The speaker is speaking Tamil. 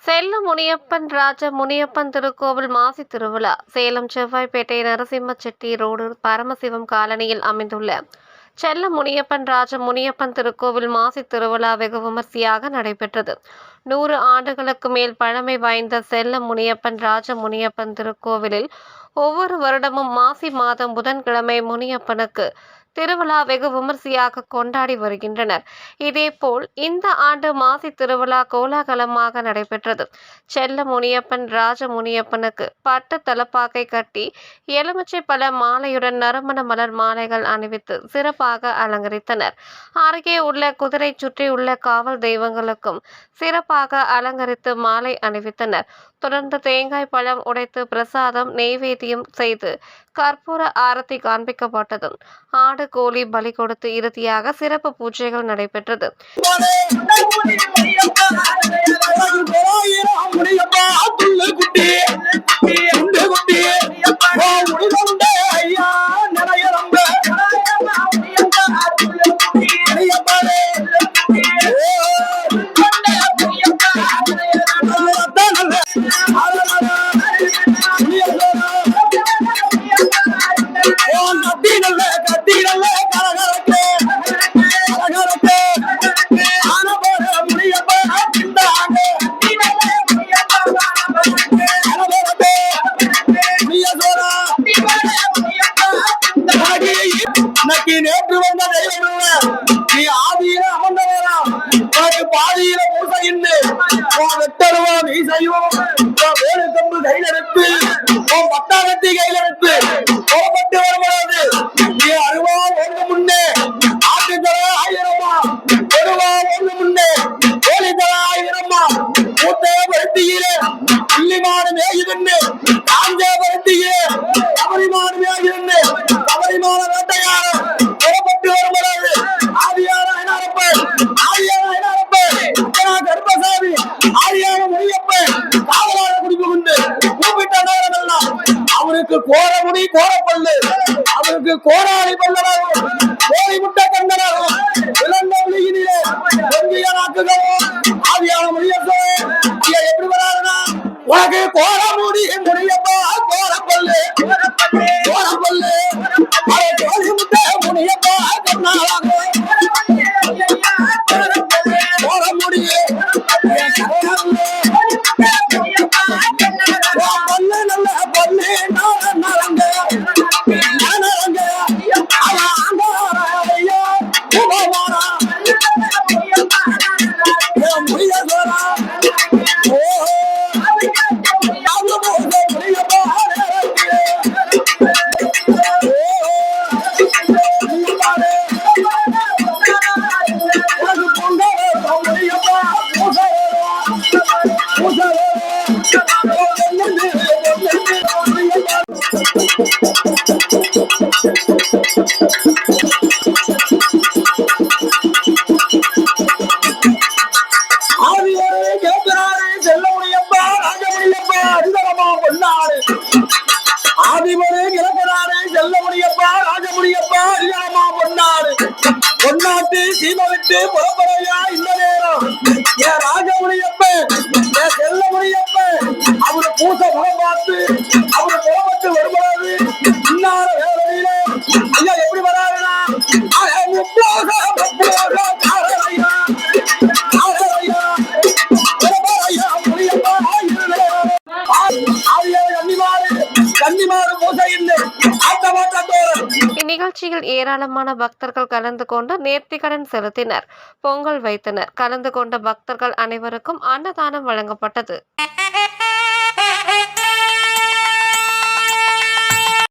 செல்ல முனியப்பன் ராஜ முனியப்பன் திருக்கோவில் மாசி திருவிழா சேலம் செவ்வாய்ப்பேட்டை நரசிம்ம செட்டி ரோடு பரமசிவம் காலனியில் அமைந்துள்ள செல்ல முனியப்பன் ராஜ முனியப்பன் திருக்கோவில் மாசி திருவிழா வெகு விமர்சையாக நடைபெற்றது. 100 ஆண்டுகளுக்கு மேல் பழமை வாய்ந்த செல்ல முனியப்பன் ராஜ முனியப்பன் திருக்கோவிலில் ஒவ்வொரு வருடமும் மாசி மாதம் புதன்கிழமை முனியப்பனுக்கு திருவிழா வெகு விமர்சையாக கொண்டாடி வருகின்றனர். இதேபோல் இந்த ஆண்டு மாசி திருவிழா கோலாகலமாக நடைபெற்றது. செல்ல முனியப்பன் ராஜ முனியப்பனுக்கு பட்டு தலப்பாக்கை கட்டி எலுமிச்சை பழ மாலையுடன் நறுமண மலர் மாலைகள் அணிவித்து சிறப்பாக அலங்கரித்தனர். அருகே உள்ள குதிரை சுற்றியுள்ள காவல் தெய்வங்களுக்கும் சிறப்பாக அலங்கரித்து மாலை அணிவித்தனர். தொடர்ந்து தேங்காய் பழம் உடைத்து பிரசாதம் நெய்வேத்தியம் செய்து கற்பூர ஆரத்தி காண்பிக்கப்பட்டது. ஆடு கோழி பலி கொடுத்து இறுதியாக சிறப்பு பூஜைகள் நடைபெற்றது. நேற்று வந்த தெய்வம் நீ ஆதியில அமர்ந்தவரா உனக்கு பாதியில பூசையின்னு வெட்டருவா நீ செய்வோம் வேறு கம்பு கையில் எடுத்து பட்டாளத்தி கையில் எடுத்து கோபப்பட்டு வரக்கூடாது. நீ அருவா ஒன்று முன்னே ஆட்டுத்தர ஆயிரமா ஒருவா ஒன்று முன்னே கோழித்தர ஆயிரமா மூட்டை பருத்தியிலே புள்ளிமாடு மேயுதுன்னு காஞ்ச பருத்தியிலே கபரிமாடு மேயுதுன்னு கபரிமான வேட்டையாரம் கோபப்பட்டு வரக்கூடாது. ஆதியான கருப்பசாமி ஆதியான முனியப்பன் காவலாள குடிப்பு உண்டு கூப்பிட்ட நேரமெல்லாம் அவனுக்கு கோர முடி கோரப்பல்லு அவனுக்கு கோராளி பல்லராகும் கோழி முட்டை கண்டனாகும் இளந்த ஒளியினிலே கொஞ்சிய நாக்குகளும் ஆதியான முனியப்பன் எப்படி வராதுன்னா உனக்கு கோர முடி முனியப்பா கோரப்பல்லு கோரப்பல்லு கோழி முட்டை முனியப்பா கண்ணாகும் கோர முடிய ஆதிமனே கிழக்கிறாரே செல்ல முடியப்பா ராஜமுடியப்பா அரியாமா பொன்னாடு பொன்னாட்டு சீமை விட்டு புறப்பறையா இந்த நேரம் என் ராஜமுடியப்ப என் செல்ல முடியப்ப அவரு பூச முகம் பார்த்து அவரு புறப்பட்டு வருமாறு இன்னார வேலையில ஐயா எப்படி வராருன்னா இந்நிகழ்ச்சியில் ஏராளமான பக்தர்கள் கலந்து கொண்டு நேர்த்திக்கடன் செலுத்தினர், பொங்கல் வைத்தனர். கலந்து கொண்ட பக்தர்கள் அனைவருக்கும் அன்னதானம் வழங்கப்பட்டது.